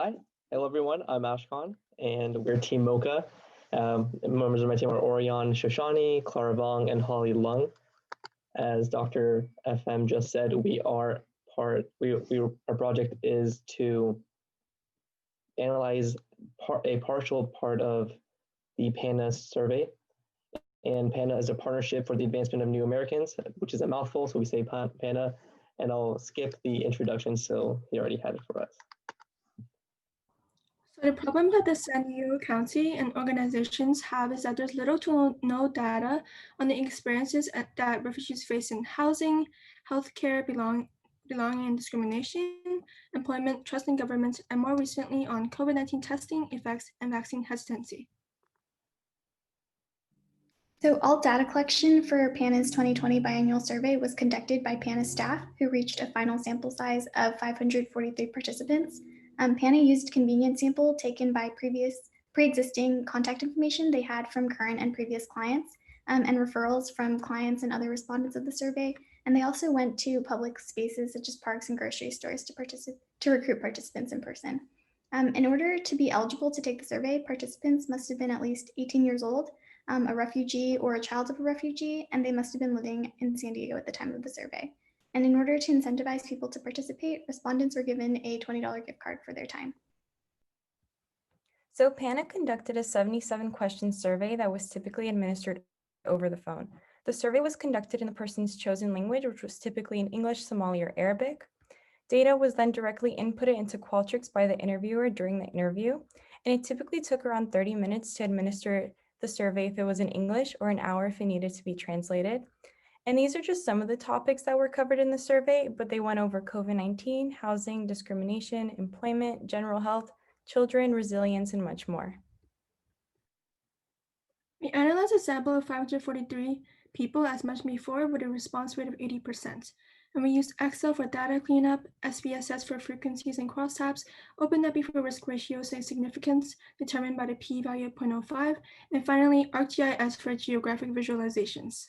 Hi, hello everyone. I'm Ashkan, and we're Team Mocha. Members of my team are Oriyan Shoshani, Clara Voong, and Holly Lung. As Dr. FM just said, our project is to analyze a partial part of the PANA survey. And PANA is a partnership for the advancement of new Americans, which is a mouthful, so we say PANA. And I'll skip the introduction, so he already had it for us. So the problem that the San Diego County and organizations have is that there's little to no data on the experiences that refugees face in housing, healthcare, belonging and discrimination, employment, trust in government, and more recently on COVID-19 testing effects and vaccine hesitancy. So all data collection for PANA's 2020 biannual survey was conducted by PANA staff, who reached a final sample size of 543 participants. PANA used convenient sample taken by pre-existing contact information they had from current and previous clients, and referrals from clients and other respondents of the survey. And they also went to public spaces such as parks and grocery stores to recruit participants in person. In order to be eligible to take the survey, participants must have been at least 18 years old, a refugee or a child of a refugee, and they must have been living in San Diego at the time of the survey. And in order to incentivize people to participate, respondents were given a $20 gift card for their time. So PANA conducted a 77-question survey that was typically administered over the phone. The survey was conducted in the person's chosen language, which was typically in English, Somali, or Arabic. Data was then directly inputted into Qualtrics by the interviewer during the interview, and it typically took around 30 minutes to administer the survey if it was in English, or an hour if it needed to be translated. And these are just some of the topics that were covered in the survey, but they went over COVID-19, housing, discrimination, employment, general health, children, resilience, and much more. We analyzed a sample of 543 people, as mentioned before, with a response rate of 80%. And we used Excel for data cleanup, SPSS for frequencies and crosstabs, OpenWP for risk ratios and significance determined by the p-value of 0.05, and finally ArcGIS for geographic visualizations.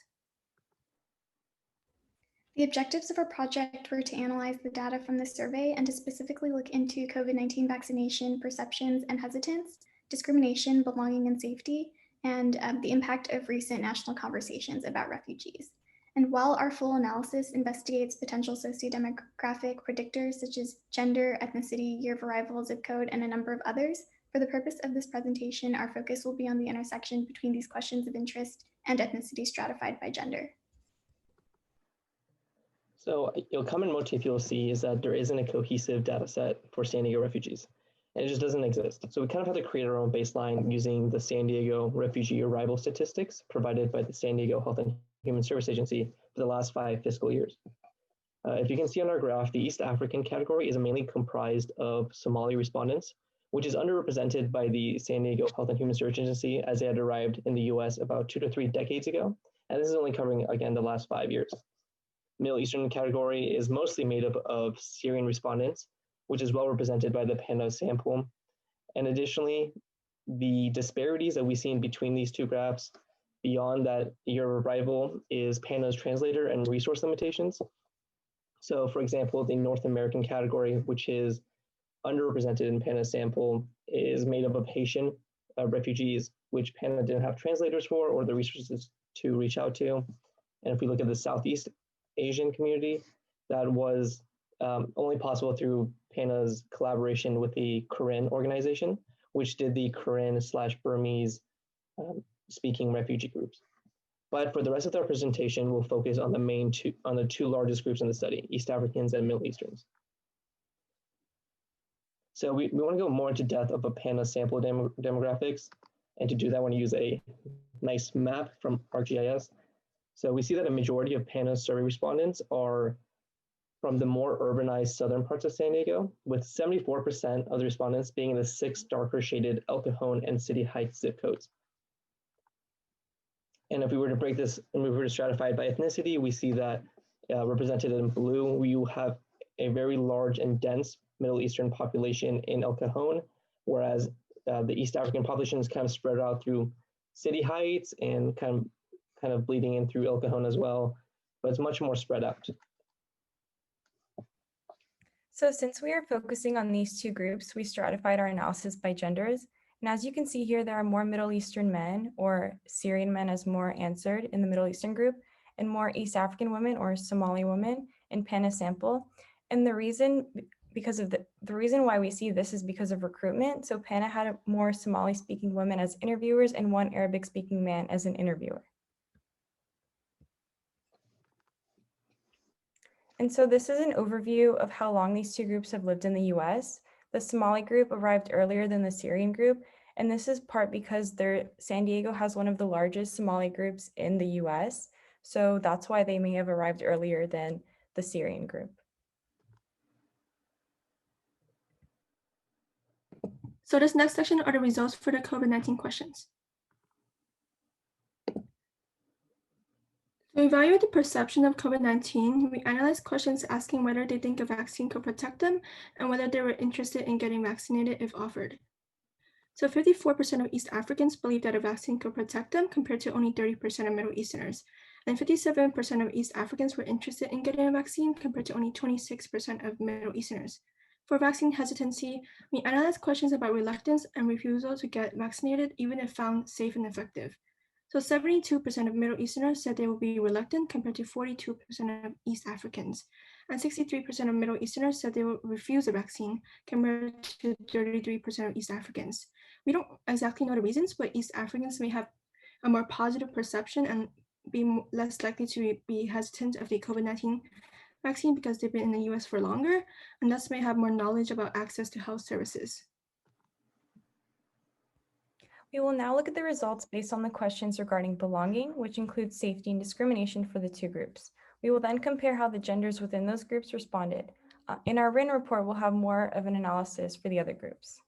The objectives of our project were to analyze the data from the survey and to specifically look into COVID-19 vaccination perceptions and hesitance, discrimination, belonging, and safety, and the impact of recent national conversations about refugees. And while our full analysis investigates potential sociodemographic predictors such as gender, ethnicity, year of arrival, zip code, and a number of others, for the purpose of this presentation, our focus will be on the intersection between these questions of interest and ethnicity stratified by gender. So a common motif you'll see is that there isn't a cohesive data set for San Diego refugees, and it just doesn't exist. So we kind of have to create our own baseline using the San Diego refugee arrival statistics provided by the San Diego Health and Human Service Agency for the last 5 fiscal years. If you can see on our graph, the East African category is mainly comprised of Somali respondents, which is underrepresented by the San Diego Health and Human Service Agency as they had arrived in the US about 2 to 3 decades ago. And this is only covering, again, the last 5 years. Middle Eastern category is mostly made up of Syrian respondents, which is well represented by the PANA sample. And additionally, the disparities that we see in between these two graphs beyond that year of arrival is PANA's translator and resource limitations. So for example, the North American category, which is underrepresented in PANA's sample, is made up of Haitian refugees, which PANA didn't have translators for or the resources to reach out to. And if we look at the Southeast Asian community, that was only possible through PANA's collaboration with the Karen organization, which did the Karen/Burmese speaking refugee groups. But for the rest of our presentation, we'll focus on the two largest groups in the study, East Africans and Middle Easterns. So we want to go more into depth of a PANA sample demographics. And to do that, I want to use a nice map from ArcGIS. So we see that a majority of PANA's survey respondents are from the more urbanized southern parts of San Diego, with 74% of the respondents being in the 6 darker shaded El Cajon and City Heights zip codes. And if we were to break this and we were to stratify it by ethnicity, we see that represented in blue, we have a very large and dense Middle Eastern population in El Cajon, whereas the East African population is kind of spread out through City Heights and kind of bleeding in through El Cajon as well, but it's much more spread out. So since we are focusing on these two groups, we stratified our analysis by genders. And as you can see here, there are more Middle Eastern men, or Syrian men as more answered in the Middle Eastern group, and more East African women or Somali women in PANA sample. And the reason why we see this is because of recruitment. So PANA had more Somali speaking women as interviewers and one Arabic speaking man as an interviewer. And so this is an overview of how long these two groups have lived in the US. The Somali group arrived earlier than the Syrian group, and this is part because San Diego has one of the largest Somali groups in the US, so that's why they may have arrived earlier than the Syrian group. So this next section are the results for the COVID-19 questions. To evaluate the perception of COVID-19, we analyzed questions asking whether they think a vaccine could protect them and whether they were interested in getting vaccinated if offered. So 54% of East Africans believe that a vaccine could protect them compared to only 30% of Middle Easterners. And 57% of East Africans were interested in getting a vaccine compared to only 26% of Middle Easterners. For vaccine hesitancy, we analyzed questions about reluctance and refusal to get vaccinated even if found safe and effective. So 72% of Middle Easterners said they will be reluctant compared to 42% of East Africans. And 63% of Middle Easterners said they will refuse a vaccine compared to 33% of East Africans. We don't exactly know the reasons, but East Africans may have a more positive perception and be less likely to be hesitant of the COVID-19 vaccine because they've been in the US for longer, and thus may have more knowledge about access to health services. We will now look at the results based on the questions regarding belonging, which includes safety and discrimination for the two groups. We will then compare how the genders within those groups responded. In our written report, we'll have more of an analysis for the other groups.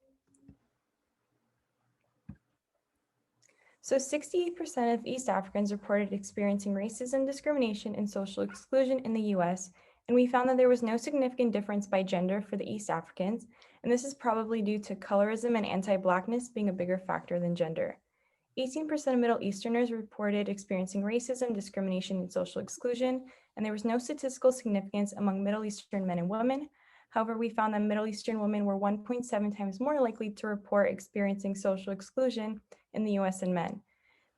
So 68% of East Africans reported experiencing racism, discrimination, and social exclusion in the US, and we found that there was no significant difference by gender for the East Africans, and this is probably due to colorism and anti-Blackness being a bigger factor than gender. 18% of Middle Easterners reported experiencing racism, discrimination, and social exclusion, and there was no statistical significance among Middle Eastern men and women. However, we found that Middle Eastern women were 1.7 times more likely to report experiencing social exclusion in the US than men.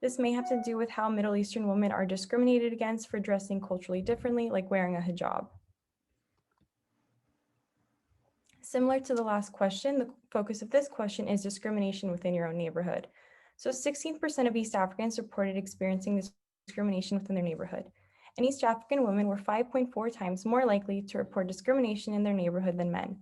This may have to do with how Middle Eastern women are discriminated against for dressing culturally differently, like wearing a hijab. Similar to the last question, the focus of this question is discrimination within your own neighborhood. So 16% of East Africans reported experiencing discrimination within their neighborhood. And East African women were 5.4 times more likely to report discrimination in their neighborhood than men.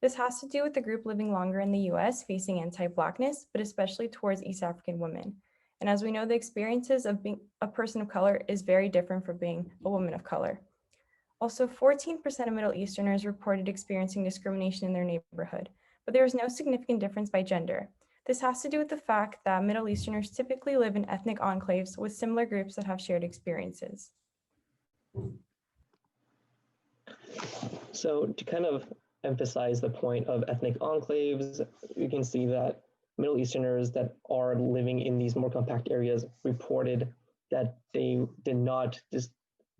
This has to do with the group living longer in the US facing anti-Blackness, but especially towards East African women. And as we know, the experiences of being a person of color is very different from being a woman of color. Also, 14% of Middle Easterners reported experiencing discrimination in their neighborhood, but there was no significant difference by gender. This has to do with the fact that Middle Easterners typically live in ethnic enclaves with similar groups that have shared experiences. So to kind of emphasize the point of ethnic enclaves, you can see that Middle Easterners that are living in these more compact areas reported that they did not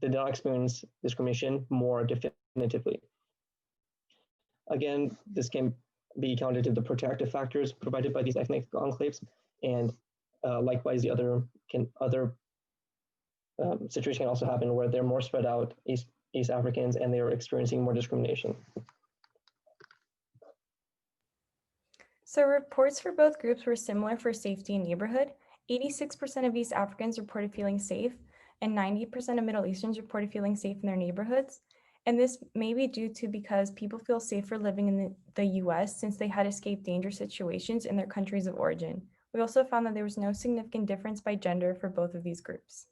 experience discrimination more definitively. Again, this can be counted to the protective factors provided by these ethnic enclaves, and likewise, the other situation can also happen where they're more spread out, East Africans, and they are experiencing more discrimination. So reports for both groups were similar for safety and neighborhood. 86% of East Africans reported feeling safe, and 90% of Middle Easterns reported feeling safe in their neighborhoods. And this may be due to because people feel safer living in the US since they had escaped dangerous situations in their countries of origin. We also found that there was no significant difference by gender for both of these groups.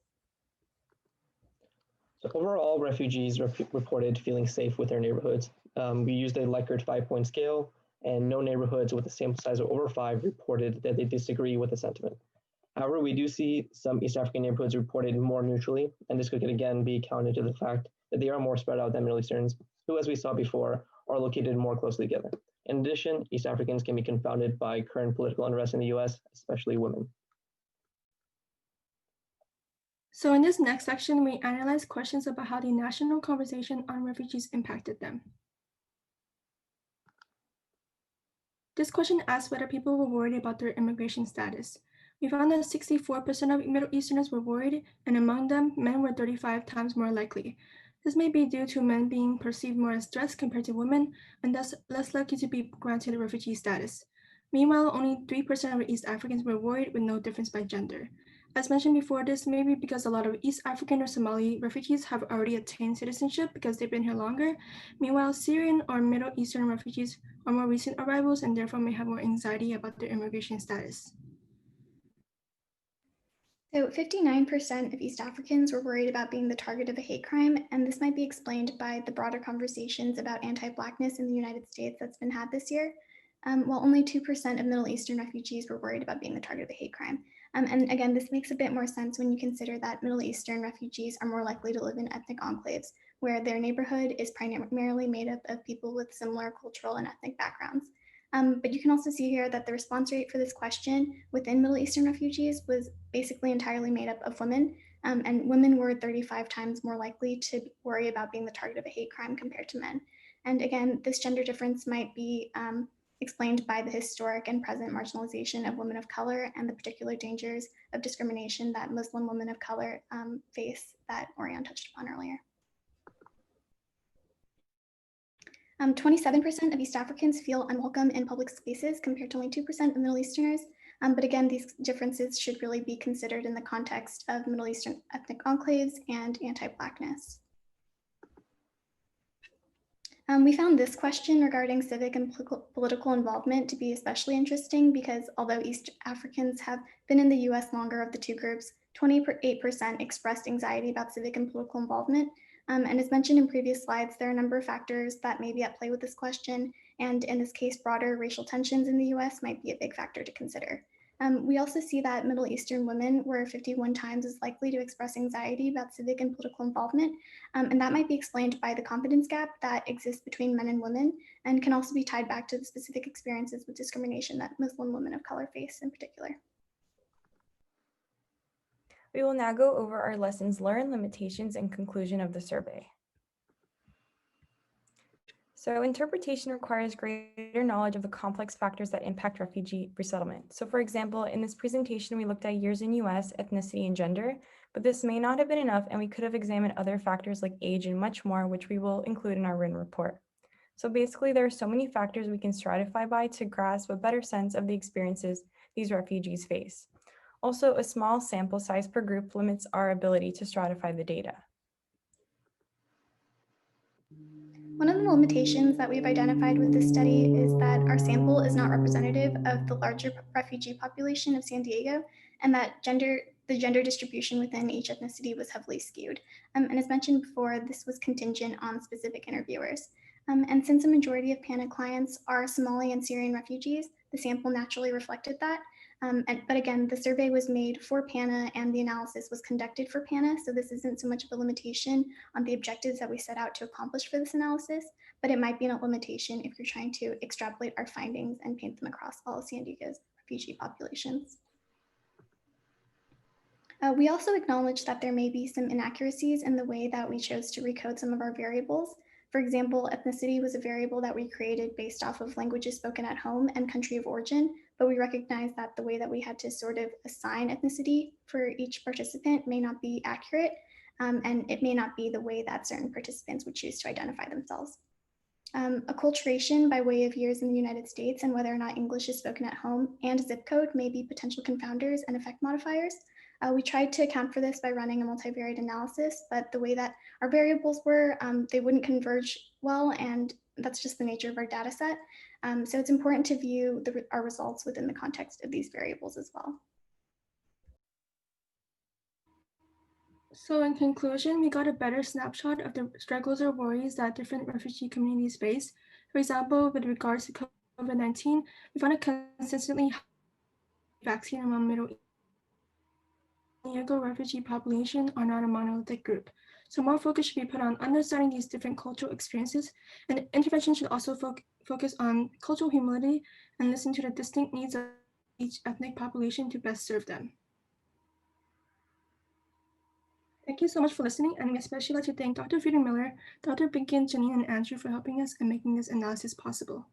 So overall, refugees reported feeling safe with their neighborhoods. We used a Likert 5-point scale, and no neighborhoods with a sample size of over 5 reported that they disagree with the sentiment. However, we do see some East African neighborhoods reported more neutrally, and this could again be counted to the fact that they are more spread out than Middle Easterns, who, as we saw before, are located more closely together. In addition, East Africans can be confounded by current political unrest in the US, especially women. So in this next section, we analyze questions about how the national conversation on refugees impacted them. This question asked whether people were worried about their immigration status. We found that 64% of Middle Easterners were worried, and among them, men were 35 times more likely. This may be due to men being perceived more as threats compared to women, and thus less likely to be granted refugee status. Meanwhile, only 3% of East Africans were worried, with no difference by gender. As mentioned before, this may be because a lot of East African or Somali refugees have already attained citizenship because they've been here longer. Meanwhile, Syrian or Middle Eastern refugees are more recent arrivals and therefore may have more anxiety about their immigration status. So 59% of East Africans were worried about being the target of a hate crime, and this might be explained by the broader conversations about anti-Blackness in the United States that's been had this year, while only 2% of Middle Eastern refugees were worried about being the target of a hate crime. And again, this makes a bit more sense when you consider that Middle Eastern refugees are more likely to live in ethnic enclaves, where their neighborhood is primarily made up of people with similar cultural and ethnic backgrounds. But you can also see here that the response rate for this question within Middle Eastern refugees was basically entirely made up of women, and women were 35 times more likely to worry about being the target of a hate crime compared to men. And again, this gender difference might be explained by the historic and present marginalization of women of color and the particular dangers of discrimination that Muslim women of color face that Oriyan touched upon earlier. 27% of East Africans feel unwelcome in public spaces compared to only 2% of Middle Easterners. But again, these differences should really be considered in the context of Middle Eastern ethnic enclaves and anti-Blackness. We found this question regarding civic and political involvement to be especially interesting because although East Africans have been in the US longer of the two groups, 28% expressed anxiety about civic and political involvement. And as mentioned in previous slides, there are a number of factors that may be at play with this question. And in this case, broader racial tensions in the US might be a big factor to consider. We also see that Middle Eastern women were 51 times as likely to express anxiety about civic and political involvement. And that might be explained by the confidence gap that exists between men and women and can also be tied back to the specific experiences with discrimination that Muslim women of color face in particular. We will now go over our lessons learned, limitations, and conclusion of the survey. So interpretation requires greater knowledge of the complex factors that impact refugee resettlement. So for example, in this presentation, we looked at years in US, ethnicity, and gender, but this may not have been enough, and we could have examined other factors like age and much more, which we will include in our written report. So basically, there are so many factors we can stratify by to grasp a better sense of the experiences these refugees face. Also, a small sample size per group limits our ability to stratify the data. One of the limitations that we've identified with this study is that our sample is not representative of the larger refugee population of San Diego, and that the gender distribution within each ethnicity was heavily skewed. And as mentioned before, this was contingent on specific interviewers. And since a majority of PANA clients are Somali and Syrian refugees, the sample naturally reflected that. But again, the survey was made for PANA and the analysis was conducted for PANA, so this isn't so much of a limitation on the objectives that we set out to accomplish for this analysis, but it might be a limitation if you're trying to extrapolate our findings and paint them across all of San Diego's refugee populations. We also acknowledge that there may be some inaccuracies in the way that we chose to recode some of our variables. For example, ethnicity was a variable that we created based off of languages spoken at home and country of origin, but we recognize that the way that we had to sort of assign ethnicity for each participant may not be accurate, and it may not be the way that certain participants would choose to identify themselves. Acculturation by way of years in the United States and whether or not English is spoken at home and zip code may be potential confounders and effect modifiers. We tried to account for this by running a multivariate analysis, but the way that our variables were, they wouldn't converge well, and that's just the nature of our data set. So it's important to view our results within the context of these variables as well. So in conclusion, we got a better snapshot of the struggles or worries that different refugee communities face. For example, with regards to COVID-19, we found a consistently high vaccine among Middle Diego refugee population are not a monolithic group. So more focus should be put on understanding these different cultural experiences, and intervention should also focus on cultural humility and listen to the distinct needs of each ethnic population to best serve them. Thank you so much for listening, and we especially like to thank Dr. Frieden Miller, Dr. Binkin, Janine, and Andrew for helping us and making this analysis possible.